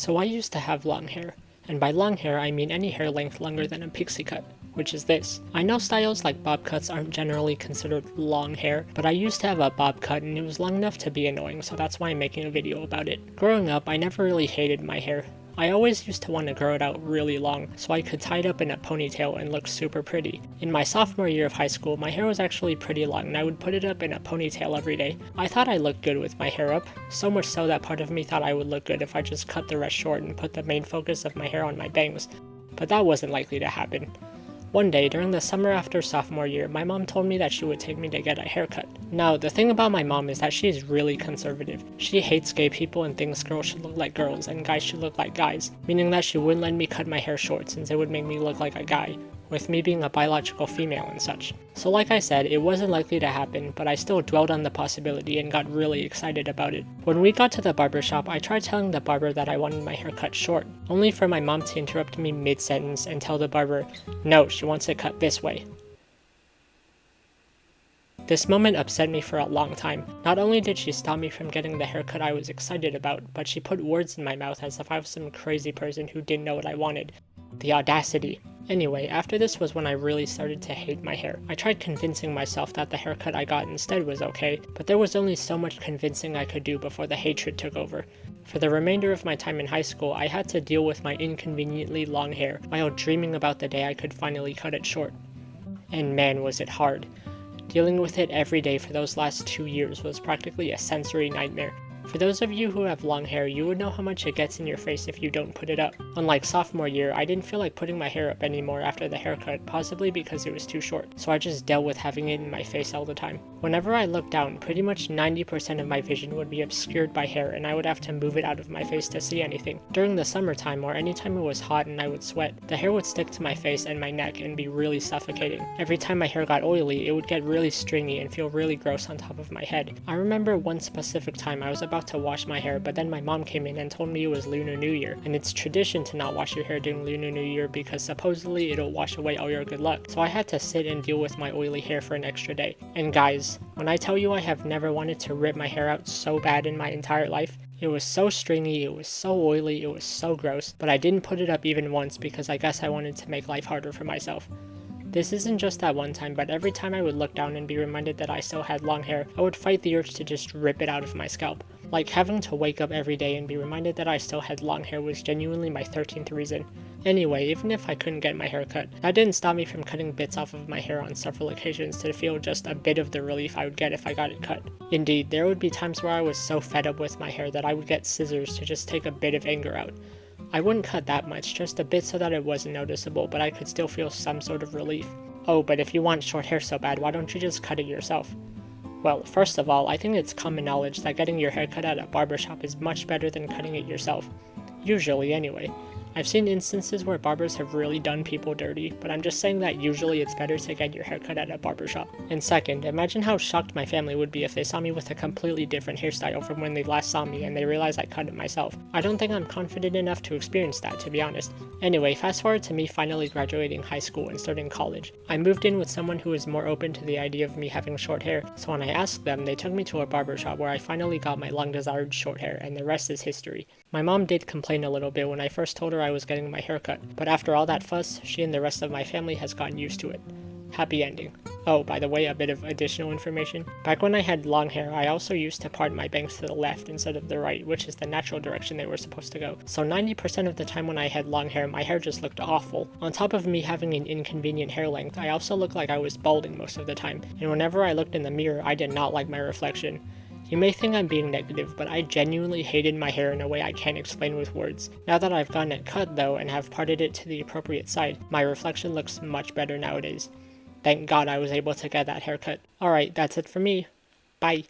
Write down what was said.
So I used to have long hair, and by long hair I mean any hair length longer than a pixie cut, which is this. I know styles like bob cuts aren't generally considered long hair, but I used to have a bob cut and it was long enough to be annoying, so that's why I'm making a video about it. Growing up, I never really hated my hair. I always used to want to grow it out really long so I could tie it up in a ponytail and look super pretty. In my sophomore year of high school, my hair was actually pretty long and I would put it up in a ponytail every day. I thought I looked good with my hair up, so much so that part of me thought I would look good if I just cut the rest short and put the main focus of my hair on my bangs, but that wasn't likely to happen. One day, during the summer after sophomore year, my mom told me that she would take me to get a haircut. Now, the thing about my mom is that she is really conservative. She hates gay people and thinks girls should look like girls and guys should look like guys, meaning that she wouldn't let me cut my hair short since it would make me look like a guy, with me being a biological female and such. So like I said, it wasn't likely to happen, but I still dwelled on the possibility and got really excited about it. When we got to the barber shop, I tried telling the barber that I wanted my hair cut short, only for my mom to interrupt me mid-sentence and tell the barber, no, she wants it cut this way. This moment upset me for a long time. Not only did she stop me from getting the haircut I was excited about, but she put words in my mouth as if I was some crazy person who didn't know what I wanted. The audacity. Anyway, after this was when I really started to hate my hair. I tried convincing myself that the haircut I got instead was okay, but there was only so much convincing I could do before the hatred took over. For the remainder of my time in high school, I had to deal with my inconveniently long hair while dreaming about the day I could finally cut it short. And man, was it hard. Dealing with it every day for those last 2 years was practically a sensory nightmare. For those of you who have long hair, you would know how much it gets in your face if you don't put it up. Unlike sophomore year, I didn't feel like putting my hair up anymore after the haircut, possibly because it was too short, so I just dealt with having it in my face all the time. Whenever I looked down, pretty much 90% of my vision would be obscured by hair and I would have to move it out of my face to see anything. During the summertime or anytime it was hot and I would sweat, the hair would stick to my face and my neck and be really suffocating. Every time my hair got oily, it would get really stringy and feel really gross on top of my head. I remember one specific time I was about to wash my hair, but then my mom came in and told me it was Lunar New Year, and it's tradition to not wash your hair during Lunar New Year because supposedly it'll wash away all your good luck. So I had to sit and deal with my oily hair for an extra day. And guys, when I tell you I have never wanted to rip my hair out so bad in my entire life, it was so stringy, it was so oily, it was so gross, but I didn't put it up even once because I guess I wanted to make life harder for myself. This isn't just that one time, but every time I would look down and be reminded that I still had long hair, I would fight the urge to just rip it out of my scalp. Like having to wake up every day and be reminded that I still had long hair was genuinely my 13th reason. Anyway, even if I couldn't get my hair cut, that didn't stop me from cutting bits off of my hair on several occasions to feel just a bit of the relief I would get if I got it cut. Indeed, there would be times where I was so fed up with my hair that I would get scissors to just take a bit of anger out. I wouldn't cut that much, just a bit so that it wasn't noticeable, but I could still feel some sort of relief. Oh, but if you want short hair so bad, why don't you just cut it yourself? Well, first of all, I think it's common knowledge that getting your hair cut at a barbershop is much better than cutting it yourself. Usually, anyway. I've seen instances where barbers have really done people dirty, but I'm just saying that usually it's better to get your hair cut at a barbershop. And second, imagine how shocked my family would be if they saw me with a completely different hairstyle from when they last saw me and they realized I cut it myself. I don't think I'm confident enough to experience that, to be honest. Anyway, fast forward to me finally graduating high school and starting college. I moved in with someone who was more open to the idea of me having short hair, so when I asked them, they took me to a barbershop where I finally got my long-desired short hair, and the rest is history. My mom did complain a little bit when I first told her I was getting my hair cut, but after all that fuss, she and the rest of my family has gotten used to it. Happy ending. Oh, by the way, a bit of additional information. Back when I had long hair, I also used to part my bangs to the left instead of the right, which is the natural direction they were supposed to go. So 90% of the time when I had long hair, my hair just looked awful. On top of me having an inconvenient hair length, I also looked like I was balding most of the time, and whenever I looked in the mirror, I did not like my reflection. You may think I'm being negative, but I genuinely hated my hair in a way I can't explain with words. Now that I've gotten it cut though and have parted it to the appropriate side, my reflection looks much better nowadays. Thank God I was able to get that haircut. Alright, that's it for me. Bye.